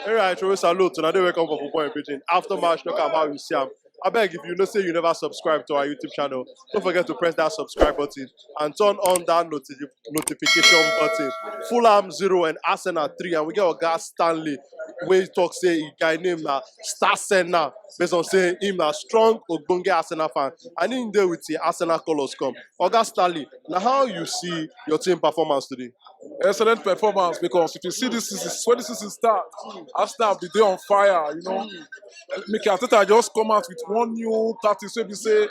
Alright, we salute. Today we come for football in Pidgin. After match, look at how you see them. I beg if you know say you never subscribe to our YouTube channel, don't forget to press that subscribe button and turn on that notification button. Fulham 0 and Arsenal 3, and we get our guy Stanley. Where he talk say he guy named na Star Senna based on saying him a strong Ogbonge Arsenal fan, and in there with the Arsenal colors come. Oga Stanley, now how you see your team performance today? Excellent performance, because if you see this season, when this season starts, Arsenal be there on fire, you know. Mikel Arteta just come out with one new tactics, so we say,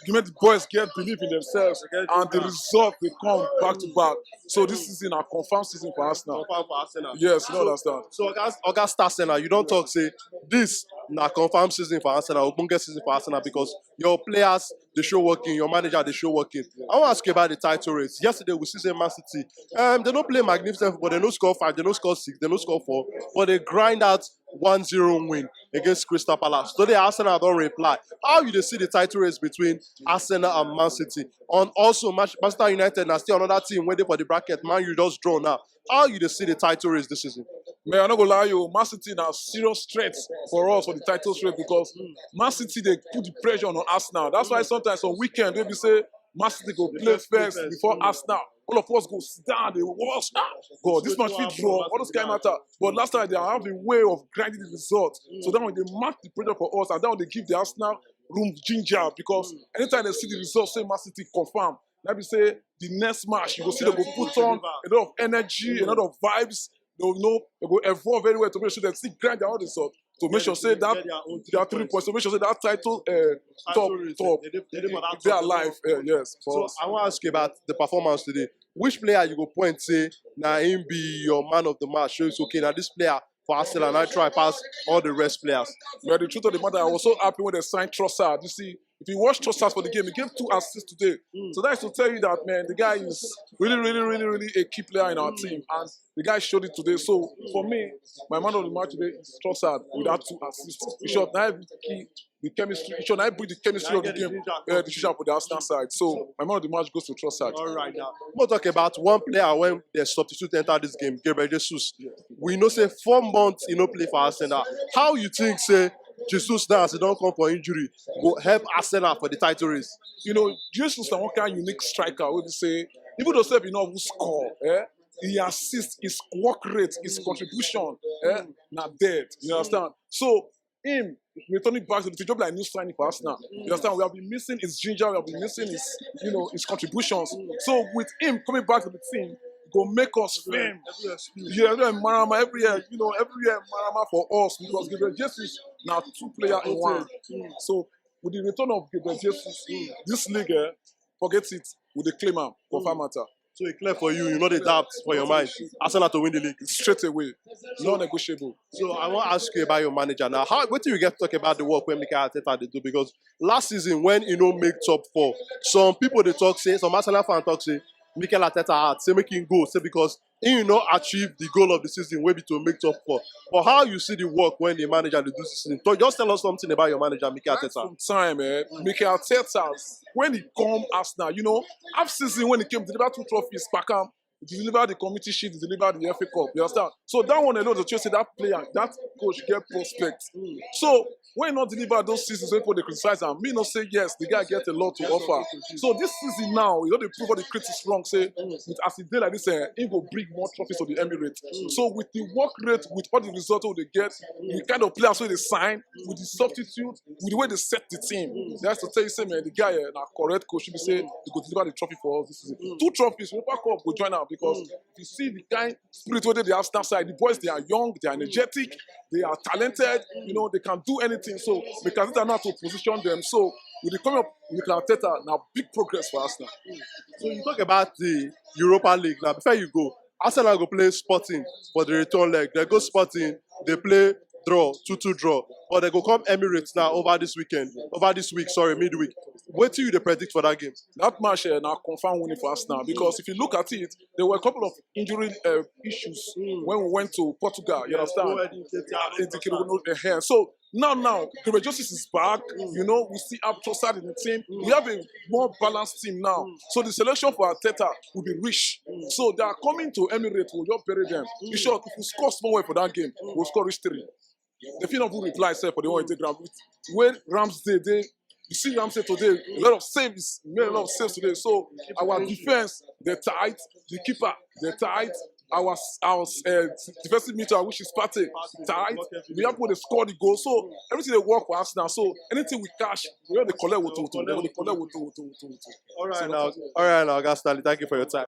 you make the boys get believe in themselves, and the result will come back to back. So this season a confirmed season for Arsenal. Confirm for Arsenal. Yes, you understand. So Oga Star Senna, you don't talk say this na confirmed season for Arsenal, Ogbonge season for Arsenal, because your players they show working, your manager they show working. I want to ask you about the title race. Yesterday we see Man City. They don't play magnificent, but they don't score 5, they don't score 6, they don't score 4, but they grind out 1-0 win against Crystal Palace. Today Arsenal don't reply. How you see the title race between Arsenal and Man City? And also Manchester United now still another team waiting for the bracket. Man, you just draw now. How you see the title race this season? Man, I'm not gonna lie you, Man City now serious threat for us for the title race, because Man City they put the pressure on Arsenal. That's why sometimes on weekend they be say Man City go play first before Arsenal. All of us go sit down, they watch. God, this match will draw. All those kind of matter. But last time they have a way of grinding the result. So that when they mark the pressure for us, and then when they give the Arsenal room ginger, because anytime they see the result, say Man City confirm. Let me say the next match, you go see they go put on a lot of energy, a lot of vibes. They will know they go evolve very well to make sure they still grind their own result. To make sure say that there are 3 points. To make sure say that title top they are alive. Yes. So I want to ask you about the performance today. Which player you go point say now him be your man of the match? Show it's okay. Now this player for Arsenal and I try pass all the rest players. But the truth of the matter, I was so happy when they signed Trossard. You see, if you watch Trossard for the game, he gave 2 assists today. So that's to tell you that, man, the guy is really a key player in our team. And the guy showed it today. So for me, my man of the match today is Trossard with that 2 assists. He showed now the chemistry. He showed now bring the chemistry of the game. The decision for the Arsenal side. So my man of the match goes to Trossard. All right, now we'll talk about one player when the substitute enter this game, Gabriel Jesus. We know say 4 months he no play for Arsenal. How you think say Jesus now as he don't come for injury will help Arsenal for the title race? You know, Jesus is one kind of unique striker. What they say, even though say you know who score, he assists, his work rate, his contribution, not dead. You understand? So him returning back to the job like new signing for Arsenal. You understand? We have been missing his ginger, we have been missing his, his contributions. So with him coming back to the team, go make us fame. Yeah, Marama every year, every year Marama for us, because Gabriel Jesus now 2 players in 1. So with the return of Gabriel Jesus, this league, forget it, with the claim him, confirm matter. So it's clear for you, you know the doubt for your mind. Arsenal to win the league. Straight away. Non-negotiable. So I want to ask you about your manager now. What do you get to talk about the work when Mikel Arteta they do? Because last season when make top 4, some people they talk say, some Arsenal fans talk say, Mikel Arteta had say make him go, say because he achieve the goal of the season, maybe to make top 4. But how you see the work when the manager they do this season? Just tell us something about your manager, Mikel Arteta. Some time, Mikel Arteta, when he come Arsenal, half season when he came, deliver 2 trophies, Packham, deliver the committee sheet, deliver the FA Cup. You understand? So that one alone, the say that player, that coach get prospects. So when he not deliver those seasons, when people they criticize him, me not say yes, the guy get a lot to offer. So this season now, you know they prove all the critics wrong. Say with as he did like this, he will bring more trophies to the Emirates. So with the work rate, with all the results they get, the kind of players who they sign, with the substitute, with the way they set the team, that's to tell you, say man, the guy now correct coach should be say he could deliver the trophy for us this season. 2 trophies, Super Cup will join now because if you see the kind spirit where they have staff side, the boys they are young, they are energetic, they are talented, they can do anything. So we can Arteta now to position them. So with the coming up with Arteta, now big progress for Arsenal. So you talk about the Europa League now. Before you go, Arsenal go play Sporting for the return leg. They go Sporting, they play draw, 2-2 draw. But they go come Emirates now over this weekend, midweek. what do you predict for that game? That match now confirmed winning for us now because if you look at it, there were a couple of injury issues when we went to Portugal. You understand? So now, Gabriel Justice is back. You know, we still have Trossard in the team. We have a more balanced team now. So the selection for Arteta will be rich. So they are coming to Emirates. We'll just bury them. In short, if we score small way for that game, we'll score rich 3. The final will reply for the one Odegaard. When Ramsey, you see Ramsey today, a lot of saves, made a lot of saves today. So our defense, they're tight. The keeper, they're tight. Our defensive midfielder, which is Partey, tight. We have to score the goal. So everything they work for us now. So anything we cash, we have to collect with. All right now, Stanley, thank you for your time.